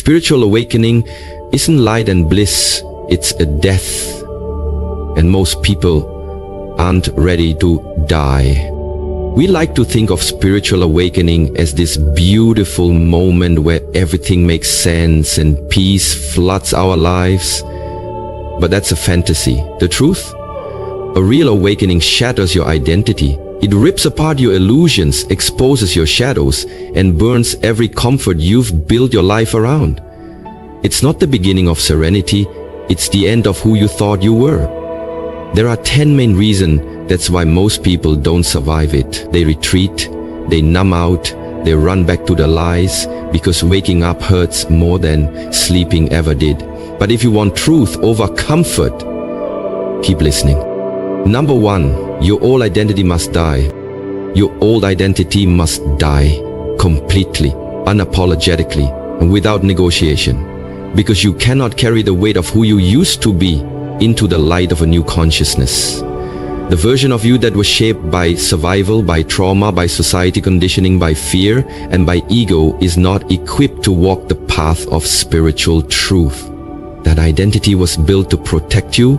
Spiritual awakening isn't light and bliss, it's a death. And most people aren't ready to die. We like to think of spiritual awakening as this beautiful moment where everything makes sense and peace floods our lives. But that's a fantasy. The truth? A real awakening shatters your identity. It rips apart your illusions, exposes your shadows, and burns every comfort you've built your life around. It's not the beginning of serenity, it's the end of who you thought you were. There are 10 main reasons that's why most people don't survive it. They retreat, they numb out, they run back to the lies, because waking up hurts more than sleeping ever did. But if you want truth over comfort, keep listening. Number 1, your old identity must die. Your old identity must die completely, unapologetically, and without negotiation. Because you cannot carry the weight of who you used to be into the light of a new consciousness. The version of you that was shaped by survival, by trauma, by society conditioning, by fear, and by ego is not equipped to walk the path of spiritual truth. That identity was built to protect you,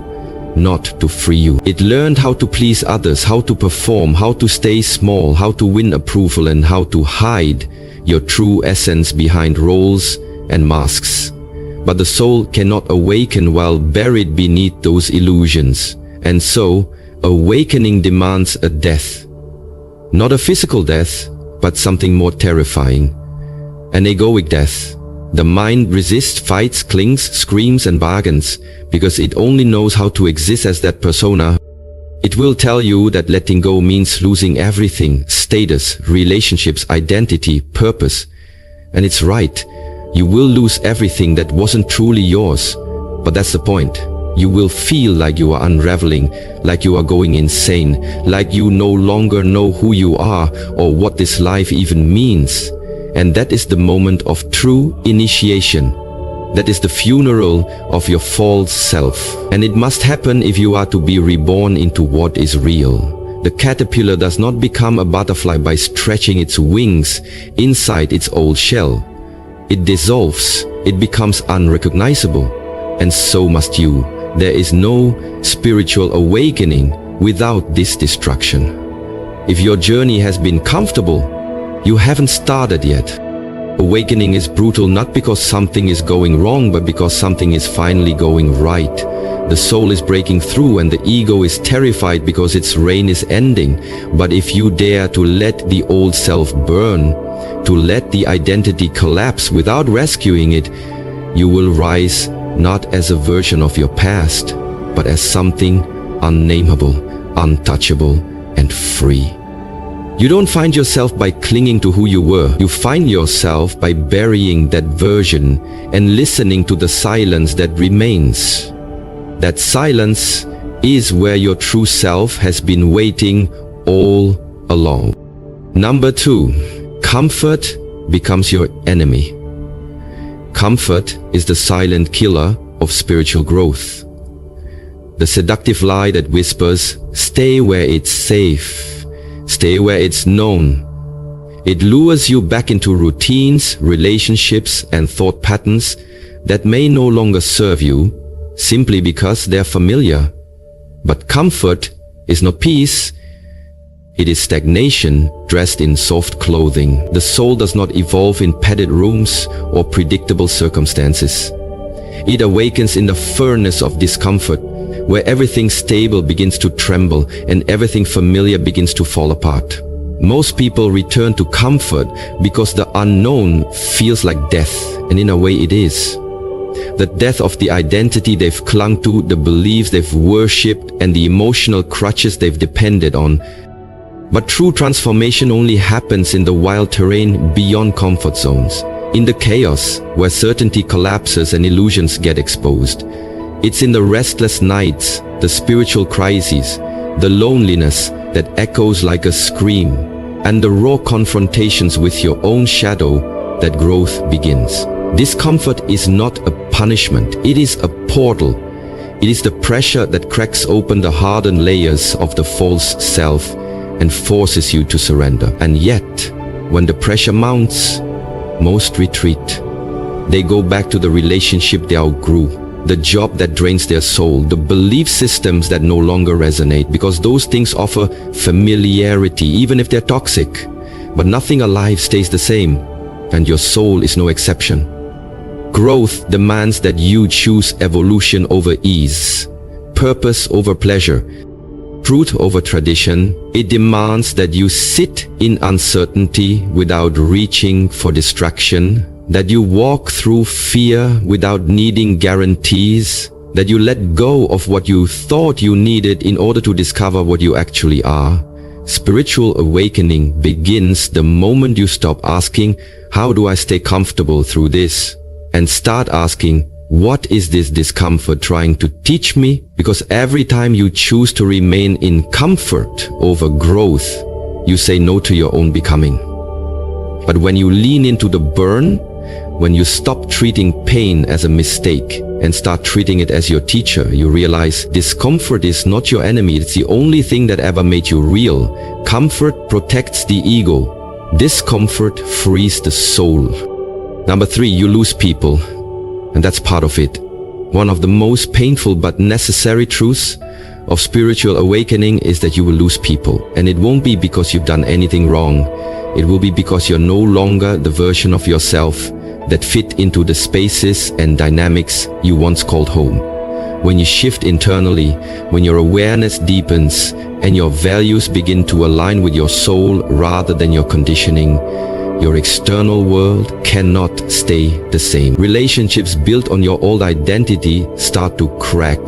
not to free you. It learned how to please others, how to perform, how to stay small, how to win approval, and how to hide your true essence behind roles and masks. But the soul cannot awaken while buried beneath those illusions. And so, awakening demands a death. Not a physical death, but something more terrifying. An egoic death. The mind resists, fights, clings, screams and bargains because it only knows how to exist as that persona. It will tell you that letting go means losing everything, status, relationships, identity, purpose. And it's right. You will lose everything that wasn't truly yours. But that's the point. You will feel like you are unraveling, like you are going insane, like you no longer know who you are or what this life even means. And that is the moment of true initiation. That is the funeral of your false self. And it must happen if you are to be reborn into what is real. The caterpillar does not become a butterfly by stretching its wings inside its old shell. It dissolves, it becomes unrecognizable. And so must you. There is no spiritual awakening without this destruction. If your journey has been comfortable, you haven't started yet. Awakening is brutal not because something is going wrong, but because something is finally going right. The soul is breaking through and the ego is terrified because its reign is ending. But if you dare to let the old self burn, to let the identity collapse without rescuing it, you will rise not as a version of your past, but as something unnameable, untouchable, and free. You don't find yourself by clinging to who you were. You find yourself by burying that version and listening to the silence that remains. That silence is where your true self has been waiting all along. Number 2, comfort becomes your enemy. Comfort is the silent killer of spiritual growth. The seductive lie that whispers, stay where it's safe. Stay where it's known. It lures you back into routines, relationships, and thought patterns that may no longer serve you simply because they're familiar. But comfort is not peace. It is stagnation dressed in soft clothing. The soul does not evolve in padded rooms or predictable circumstances. It awakens in the furnace of discomfort, where everything stable begins to tremble and everything familiar begins to fall apart. Most people return to comfort because the unknown feels like death, and in a way it is. The death of the identity they've clung to, the beliefs they've worshipped, and the emotional crutches they've depended on. But true transformation only happens in the wild terrain beyond comfort zones, in the chaos where certainty collapses and illusions get exposed. It's in the restless nights, the spiritual crises, the loneliness that echoes like a scream, and the raw confrontations with your own shadow that growth begins. Discomfort is not a punishment, it is a portal. It is the pressure that cracks open the hardened layers of the false self and forces you to surrender. And yet, when the pressure mounts, most retreat. They go back to the relationship they outgrew, the job that drains their soul, the belief systems that no longer resonate, because those things offer familiarity, even if they're toxic. But nothing alive stays the same, and your soul is no exception. Growth demands that you choose evolution over ease, purpose over pleasure, truth over tradition. It demands that you sit in uncertainty without reaching for distraction, that you walk through fear without needing guarantees, that you let go of what you thought you needed in order to discover what you actually are. Spiritual awakening begins the moment you stop asking, "How do I stay comfortable through this?" and start asking, "What is this discomfort trying to teach me?" Because every time you choose to remain in comfort over growth, you say no to your own becoming. But when you lean into the burn, when you stop treating pain as a mistake and start treating it as your teacher, you realize discomfort is not your enemy. It's the only thing that ever made you real. Comfort protects the ego. Discomfort frees the soul. Number 3, you lose people. And that's part of it. One of the most painful but necessary truths of spiritual awakening is that you will lose people. And it won't be because you've done anything wrong. It will be because you're no longer the version of yourself that fit into the spaces and dynamics you once called home. When you shift internally, when your awareness deepens and your values begin to align with your soul rather than your conditioning, your external world cannot stay the same. Relationships built on your old identity start to crack.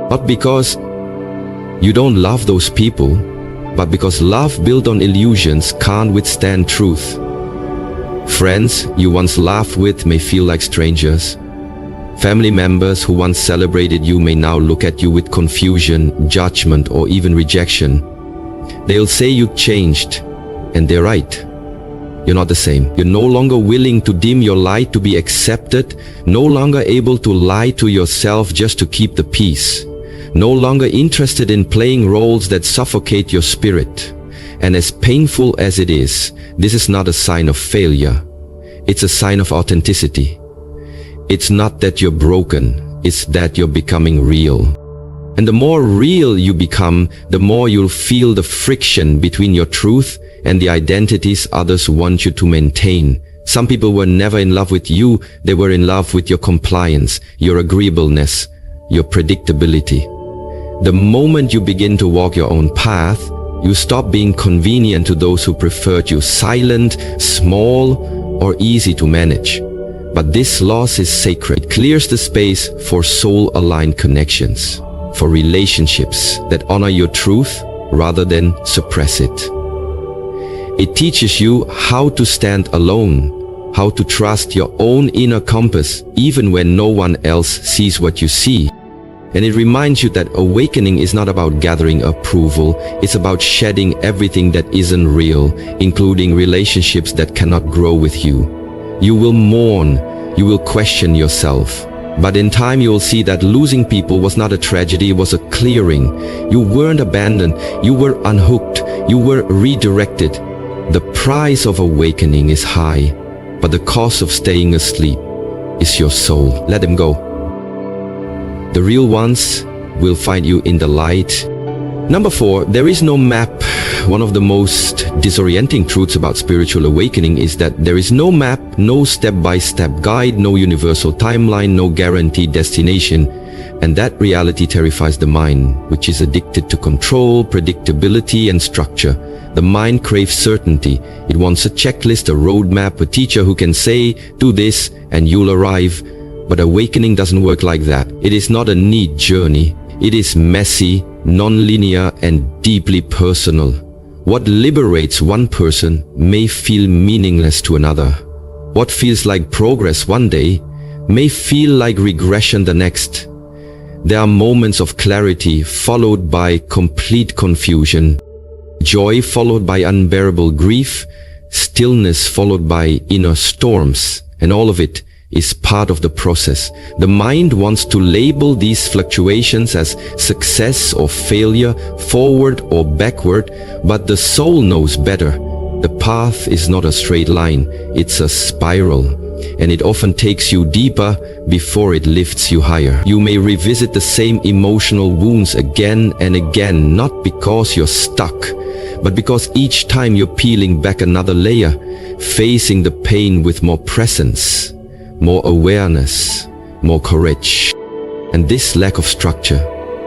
Not because you don't love those people, but because love built on illusions can't withstand truth. Friends you once laughed with may feel like strangers. Family members who once celebrated you may now look at you with confusion, judgment, or even rejection. They'll say you changed, and they're right. You're not the same. You're no longer willing to dim your light to be accepted, no longer able to lie to yourself just to keep the peace, no longer interested in playing roles that suffocate your spirit. And as painful as it is, this is not a sign of failure. It's a sign of authenticity. It's not that you're broken, it's that you're becoming real. And the more real you become, the more you'll feel the friction between your truth and the identities others want you to maintain. Some people were never in love with you, they were in love with your compliance, your agreeableness, your predictability. The moment you begin to walk your own path, you stop being convenient to those who preferred you, silent, small, or easy to manage. But this loss is sacred. It clears the space for soul-aligned connections, for relationships that honor your truth rather than suppress it. It teaches you how to stand alone, how to trust your own inner compass even when no one else sees what you see. And it reminds you that awakening is not about gathering approval, it's about shedding everything that isn't real, including relationships that cannot grow with you. You will mourn, you will question yourself. But in time you will see that losing people was not a tragedy, it was a clearing. You weren't abandoned, you were unhooked, you were redirected. The price of awakening is high, but the cost of staying asleep is your soul. Let them go. The real ones will find you in the light. Number 4, there is no map. One of the most disorienting truths about spiritual awakening is that there is no map, no step-by-step guide, no universal timeline, no guaranteed destination. And that reality terrifies the mind, which is addicted to control, predictability, and structure. The mind craves certainty. It wants a checklist, a roadmap, a teacher who can say, "Do this," and you'll arrive. But awakening doesn't work like that. It is not a neat journey. It is messy, non-linear, and deeply personal. What liberates one person may feel meaningless to another. What feels like progress one day may feel like regression the next. There are moments of clarity followed by complete confusion, joy followed by unbearable grief, stillness followed by inner storms, and all of it is part of the process. The mind wants to label these fluctuations as success or failure, forward or backward, but the soul knows better. The path is not a straight line, it's a spiral. and it often takes you deeper before it lifts you higher. You may revisit the same emotional wounds again and again, not because you're stuck, but because each time you're peeling back another layer, facing the pain with more presence, more awareness, more courage. And this lack of structure,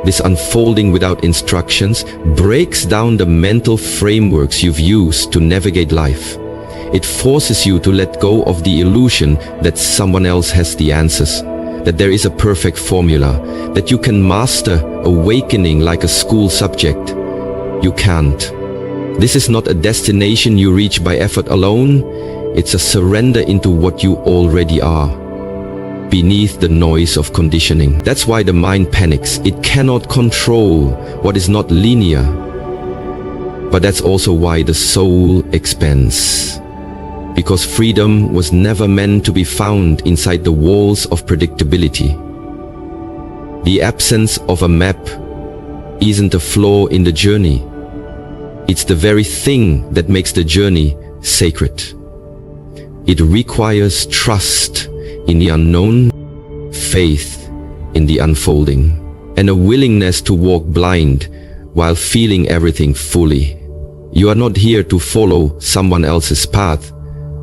this unfolding without instructions, breaks down the mental frameworks you've used to navigate life. It forces you to let go of the illusion that someone else has the answers, that there is a perfect formula, that you can master awakening like a school subject. You can't. This is not a destination you reach by effort alone. It's a surrender into what you already are, beneath the noise of conditioning. That's why the mind panics. It cannot control what is not linear. But that's also why the soul expands. Because freedom was never meant to be found inside the walls of predictability. The absence of a map isn't a flaw in the journey. It's the very thing that makes the journey sacred. It requires trust in the unknown, faith in the unfolding, and a willingness to walk blind while feeling everything fully. You are not here to follow someone else's path.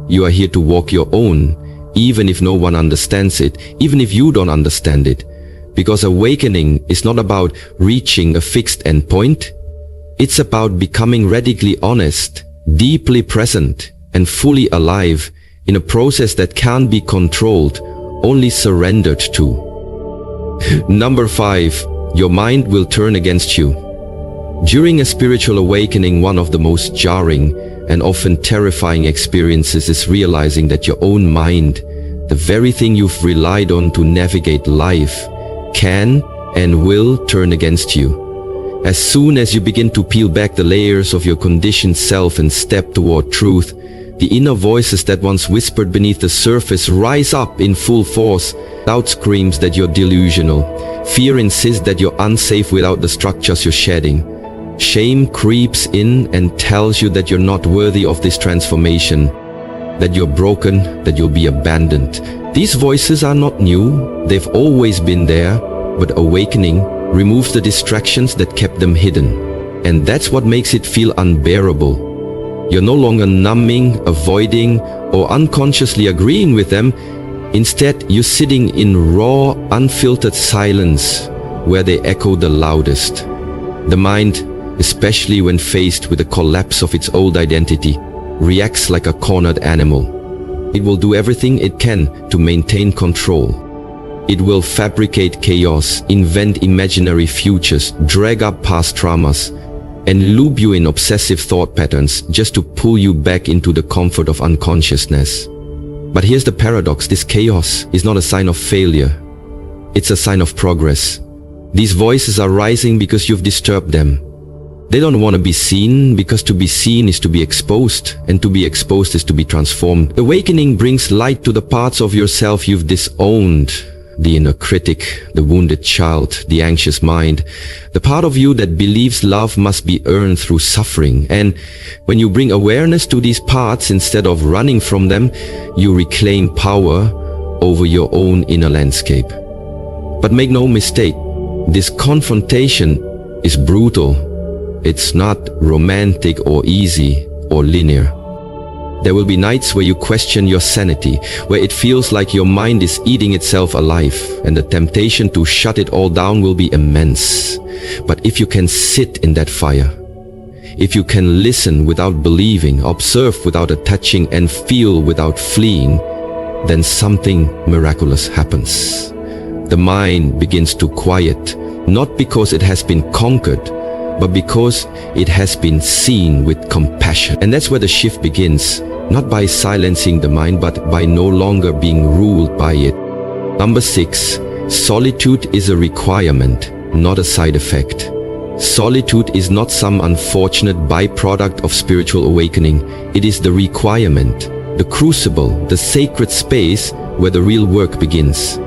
You are here to walk your own, even if no one understands it, even if you don't understand it. Because awakening is not about reaching a fixed endpoint. It's about becoming radically honest, deeply present, and fully alive in a process that can't be controlled, only surrendered to. Number 5, your mind will turn against you. During a spiritual awakening, one of the most jarring and often terrifying experiences is realizing that your own mind, the very thing you've relied on to navigate life, can and will turn against you. As soon as you begin to peel back the layers of your conditioned self and step toward truth, the inner voices that once whispered beneath the surface rise up in full force. Doubt screams that you're delusional. Fear insists that you're unsafe without the structures you're shedding. Shame creeps in and tells you that you're not worthy of this transformation, that you're broken, that you'll be abandoned. These voices are not new. They've always been there, but awakening removes the distractions that kept them hidden. And that's what makes it feel unbearable. You're no longer numbing, avoiding, or unconsciously agreeing with them. Instead, you're sitting in raw, unfiltered silence where they echo the loudest. The mind, especially when faced with the collapse of its old identity, reacts like a cornered animal. It will do everything it can to maintain control. It will fabricate chaos, invent imaginary futures, drag up past traumas, and loop you in obsessive thought patterns just to pull you back into the comfort of unconsciousness. But here's the paradox: this chaos is not a sign of failure. It's a sign of progress. These voices are rising because you've disturbed them. They don't want to be seen, because to be seen is to be exposed, and to be exposed is to be transformed. Awakening brings light to the parts of yourself you've disowned. The inner critic, the wounded child, the anxious mind, the part of you that believes love must be earned through suffering. And when you bring awareness to these parts instead of running from them, you reclaim power over your own inner landscape. But make no mistake, this confrontation is brutal. It's not romantic or easy or linear. There will be nights where you question your sanity, where it feels like your mind is eating itself alive, and the temptation to shut it all down will be immense. But if you can sit in that fire, if you can listen without believing, observe without attaching, and feel without fleeing, then something miraculous happens. The mind begins to quiet, not because it has been conquered, but because it has been seen with compassion. And that's where the shift begins, not by silencing the mind, but by no longer being ruled by it. Number 6, solitude is a requirement, not a side effect. Solitude is not some unfortunate byproduct of spiritual awakening. It is the requirement, the crucible, the sacred space where the real work begins.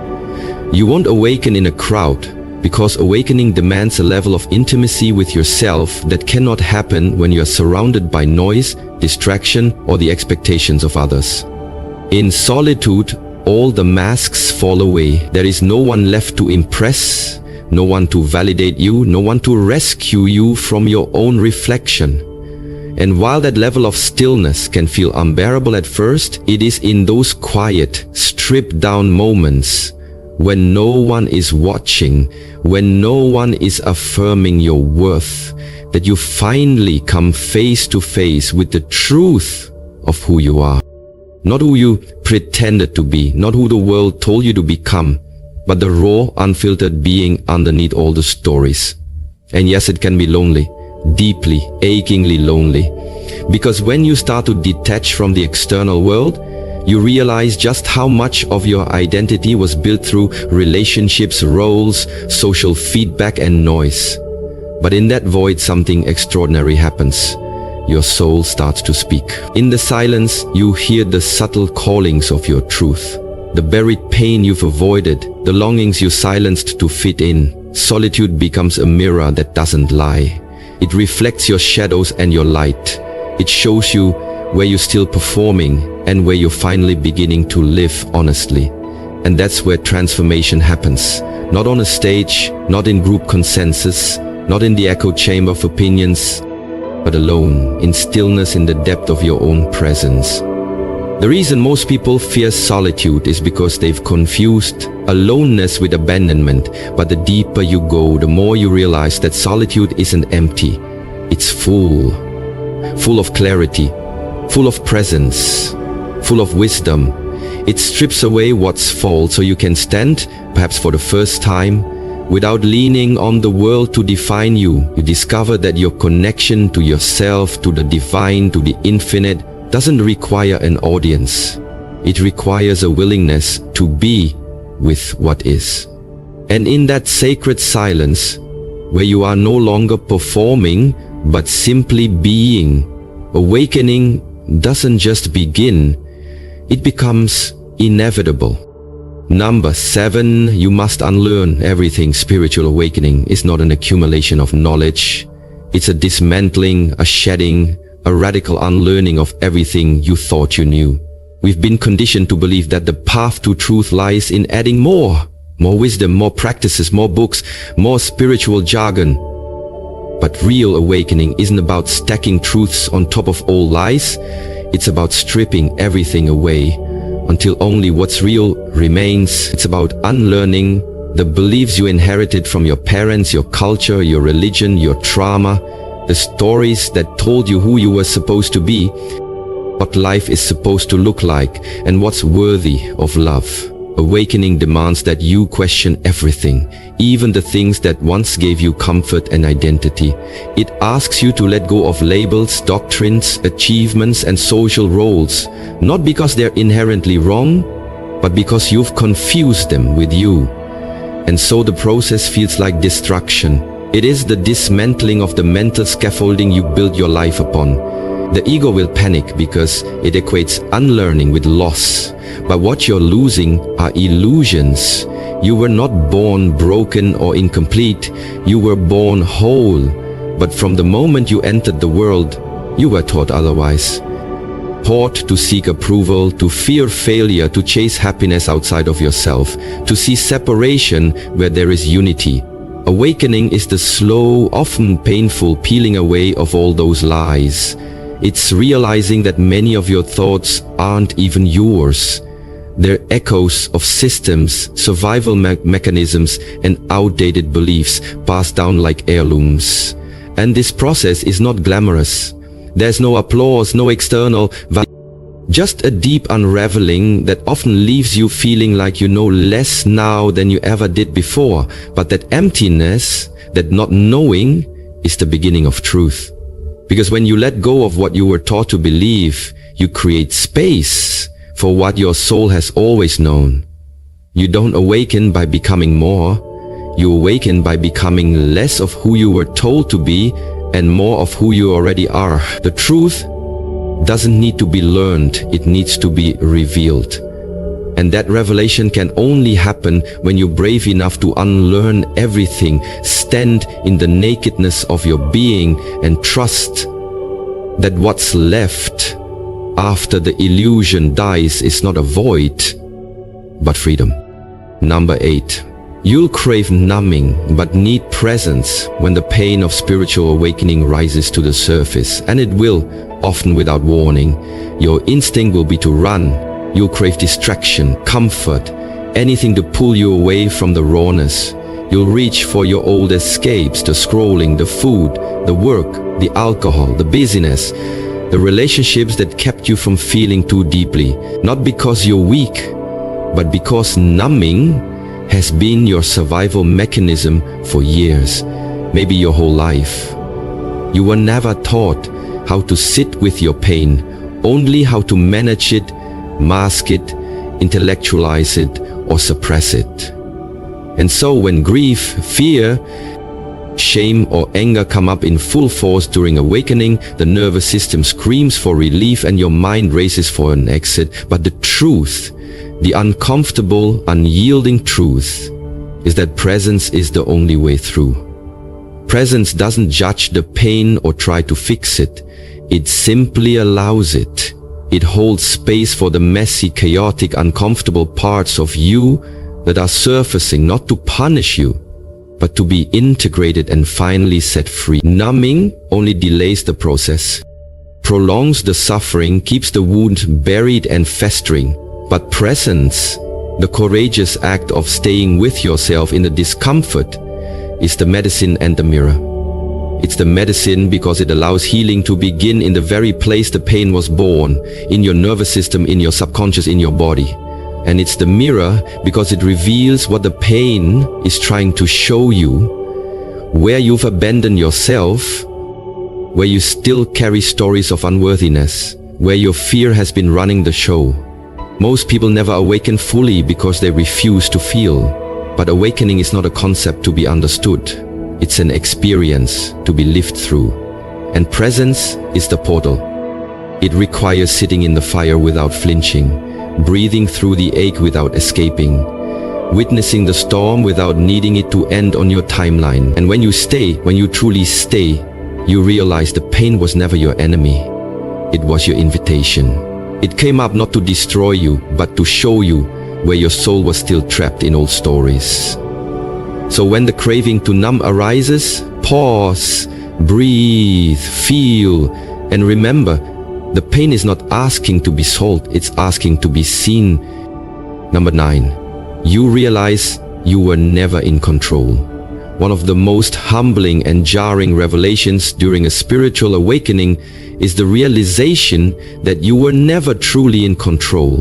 You won't awaken in a crowd, because awakening demands a level of intimacy with yourself that cannot happen when you are surrounded by noise, distraction, or the expectations of others. In solitude, all the masks fall away. There is no one left to impress, no one to validate you, no one to rescue you from your own reflection. And while that level of stillness can feel unbearable at first, it is in those quiet, stripped down moments when no one is watching, when no one is affirming your worth, that you finally come face to face with the truth of who you are. Not who you pretended to be, not who the world told you to become, but the raw, unfiltered being underneath all the stories. And yes, it can be lonely, deeply, achingly lonely. Because when you start to detach from the external world, you realize just how much of your identity was built through relationships, roles, social feedback and noise. But in that void, something extraordinary happens. Your soul starts to speak. In the silence, you hear the subtle callings of your truth. The buried pain you've avoided, the longings you silenced to fit in. Solitude becomes a mirror that doesn't lie. It reflects your shadows and your light. It shows you where you're still performing and where you're finally beginning to live honestly. And that's where transformation happens. Not on a stage, not in group consensus, not in the echo chamber of opinions, but alone, in stillness, in the depth of your own presence. The reason most people fear solitude is because they've confused aloneness with abandonment. But the deeper you go, the more you realize that solitude isn't empty. It's full of clarity, full of presence, full of wisdom. It strips away what's false so you can stand, perhaps for the first time, without leaning on the world to define you. You discover that your connection to yourself, to the divine, to the infinite, doesn't require an audience. It requires a willingness to be with what is. And in that sacred silence, where you are no longer performing, but simply being, awakening doesn't just begin, it becomes inevitable. Number 7, you must unlearn everything. Spiritual awakening is not an accumulation of knowledge. It's a dismantling, a shedding, a radical unlearning of everything you thought you knew. We've been conditioned to believe that the path to truth lies in adding more wisdom, more practices, more books, more spiritual jargon. But real awakening isn't about stacking truths on top of all lies. It's about stripping everything away until only what's real remains. It's about unlearning the beliefs you inherited from your parents, your culture, your religion, your trauma, the stories that told you who you were supposed to be, what life is supposed to look like, and what's worthy of love. Awakening demands that you question everything, even the things that once gave you comfort and identity. It asks you to let go of labels, doctrines, achievements, and social roles, not because they're inherently wrong, but because you've confused them with you. And so the process feels like destruction. It is the dismantling of the mental scaffolding you built your life upon. The ego will panic because it equates unlearning with loss. But what you're losing are illusions. You were not born broken or incomplete. You were born whole. But from the moment you entered the world, you were taught otherwise. Taught to seek approval, to fear failure, to chase happiness outside of yourself, to see separation where there is unity. Awakening is the slow, often painful peeling away of all those lies. It's realizing that many of your thoughts aren't even yours. They're echoes of systems, survival mechanisms, and outdated beliefs passed down like heirlooms. And this process is not glamorous. There's no applause, no external validation, just a deep unraveling that often leaves you feeling like you know less now than you ever did before. But that emptiness, that not knowing, is the beginning of truth. Because when you let go of what you were taught to believe, you create space for what your soul has always known. You don't awaken by becoming more. You awaken by becoming less of who you were told to be and more of who you already are. The truth doesn't need to be learned, it needs to be revealed. And that revelation can only happen when you're brave enough to unlearn everything, stand in the nakedness of your being, and trust that what's left after the illusion dies is not a void, but freedom. Number 8. You'll crave numbing but need presence when the pain of spiritual awakening rises to the surface, and it will, often without warning. Your instinct will be to run. You'll crave distraction, comfort, anything to pull you away from the rawness. You'll reach for your old escapes, the scrolling, the food, the work, the alcohol, the busyness, the relationships that kept you from feeling too deeply, not because you're weak, but because numbing has been your survival mechanism for years, maybe your whole life. You were never taught how to sit with your pain, only how to manage it, mask it, intellectualize it, or suppress it. And so when grief, fear, shame or anger come up in full force during awakening, the nervous system screams for relief and your mind races for an exit. But the truth, the uncomfortable, unyielding truth, is that presence is the only way through. Presence doesn't judge the pain or try to fix it. It simply allows it. It holds space for the messy, chaotic, uncomfortable parts of you that are surfacing, not to punish you, but to be integrated and finally set free. Numbing only delays the process, prolongs the suffering, keeps the wound buried and festering. But presence, the courageous act of staying with yourself in the discomfort, is the medicine and the mirror. It's the medicine because it allows healing to begin in the very place the pain was born, in your nervous system, in your subconscious, in your body. And it's the mirror because it reveals what the pain is trying to show you, where you've abandoned yourself, where you still carry stories of unworthiness, where your fear has been running the show. Most people never awaken fully because they refuse to feel. But awakening is not a concept to be understood. It's an experience to be lived through. And presence is the portal. It requires sitting in the fire without flinching, breathing through the ache without escaping, witnessing the storm without needing it to end on your timeline. And when you stay, when you truly stay, you realize the pain was never your enemy. It was your invitation. It came up not to destroy you, but to show you where your soul was still trapped in old stories. So when the craving to numb arises, pause, breathe, feel, and remember, the pain is not asking to be solved, it's asking to be seen. Number 9, you realize you were never in control. One of the most humbling and jarring revelations during a spiritual awakening is the realization that you were never truly in control.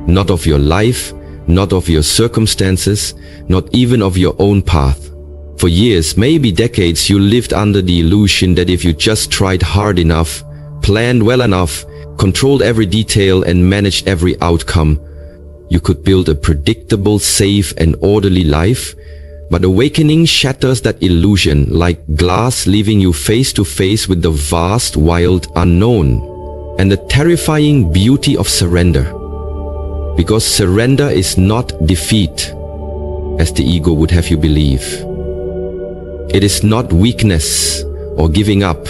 Not of your life, not of your circumstances, not even of your own path. For years, maybe decades, you lived under the illusion that if you just tried hard enough, planned well enough, controlled every detail and managed every outcome, you could build a predictable, safe and orderly life. But awakening shatters that illusion like glass, leaving you face to face with the vast, wild unknown and the terrifying beauty of surrender. Because surrender is not defeat, as the ego would have you believe. It is not weakness or giving up.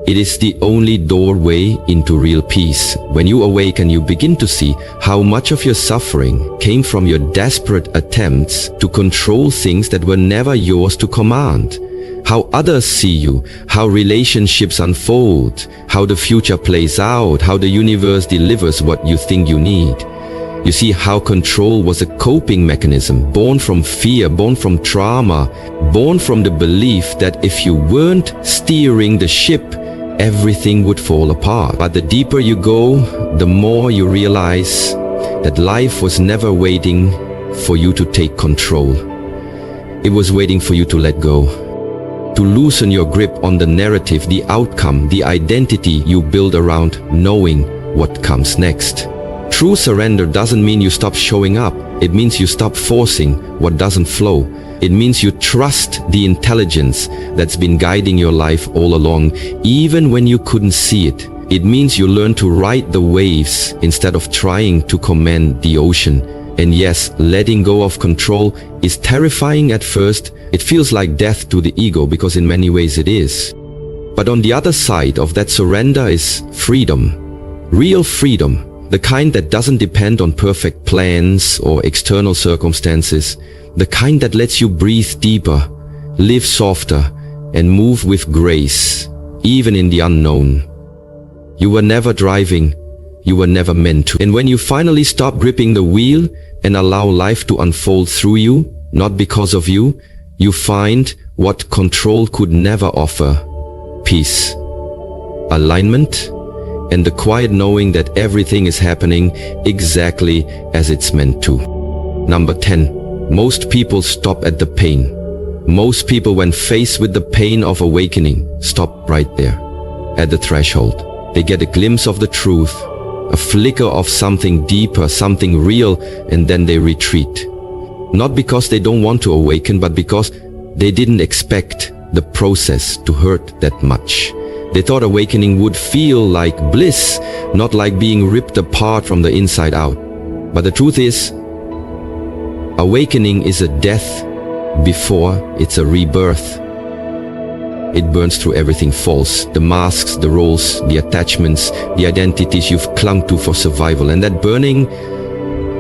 It is the only doorway into real peace. When you awaken, you begin to see how much of your suffering came from your desperate attempts to control things that were never yours to command. How others see you, how relationships unfold, how the future plays out, how the universe delivers what you think you need. You see how control was a coping mechanism, born from fear, born from trauma, born from the belief that if you weren't steering the ship, everything would fall apart. But the deeper you go, the more you realize that life was never waiting for you to take control. It was waiting for you to let go, to loosen your grip on the narrative, the outcome, the identity you build around knowing what comes next. True surrender doesn't mean you stop showing up. It means you stop forcing what doesn't flow. It means you trust the intelligence that's been guiding your life all along, even when you couldn't see it. It means you learn to ride the waves instead of trying to command the ocean. And yes, letting go of control is terrifying at first. It feels like death to the ego because in many ways it is. But on the other side of that surrender is freedom. Real freedom, the kind that doesn't depend on perfect plans or external circumstances, the kind that lets you breathe deeper, live softer, and move with grace, even in the unknown. You were never driving, you were never meant to. And when you finally stop gripping the wheel and allow life to unfold through you, not because of you, you find what control could never offer: peace, alignment, and the quiet knowing that everything is happening exactly as it's meant to. Number 10. Most people stop at the pain. Most people, when faced with the pain of awakening, stop right there, at the threshold. They get a glimpse of the truth, a flicker of something deeper, something real, and then they retreat. Not because they don't want to awaken, but because they didn't expect the process to hurt that much. They thought awakening would feel like bliss, not like being ripped apart from the inside out. But the truth is, awakening is a death before it's a rebirth. It burns through everything false, the masks, the roles, the attachments, the identities you've clung to for survival. And that burning,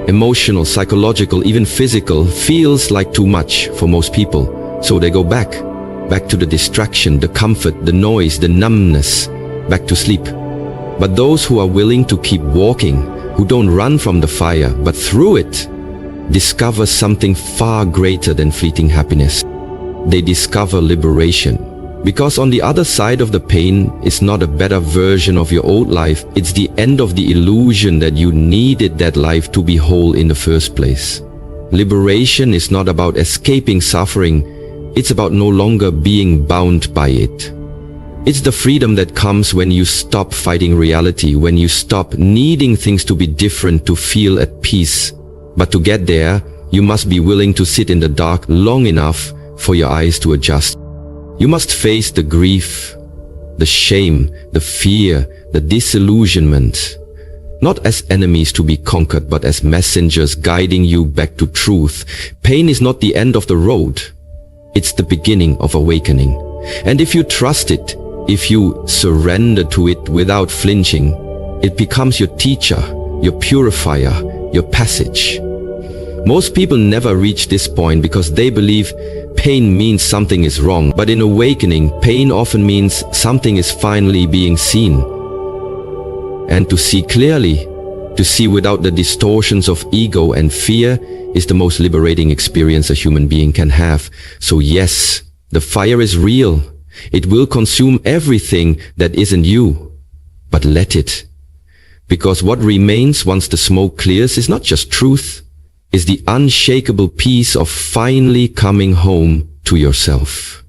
emotional, psychological, even physical, feels like too much for most people. So they go back to the distraction, the comfort, the noise, the numbness, back to sleep. But those who are willing to keep walking, who don't run from the fire, but through it, discover something far greater than fleeting happiness. They discover liberation. Because on the other side of the pain is not a better version of your old life, it's the end of the illusion that you needed that life to be whole in the first place. Liberation is not about escaping suffering, it's about no longer being bound by it. It's the freedom that comes when you stop fighting reality, when you stop needing things to be different to feel at peace. But to get there, you must be willing to sit in the dark long enough for your eyes to adjust. You must face the grief, the shame, the fear, the disillusionment, not as enemies to be conquered, but as messengers guiding you back to truth. Pain is not the end of the road. It's the beginning of awakening. And if you trust it, if you surrender to it without flinching, it becomes your teacher, your purifier, your passage. Most people never reach this point because they believe pain means something is wrong. But in awakening, pain often means something is finally being seen. And to see clearly, to see without the distortions of ego and fear, is the most liberating experience a human being can have. So yes, the fire is real. It will consume everything that isn't you. But let it. Because what remains once the smoke clears is not just truth, is the unshakable peace of finally coming home to yourself.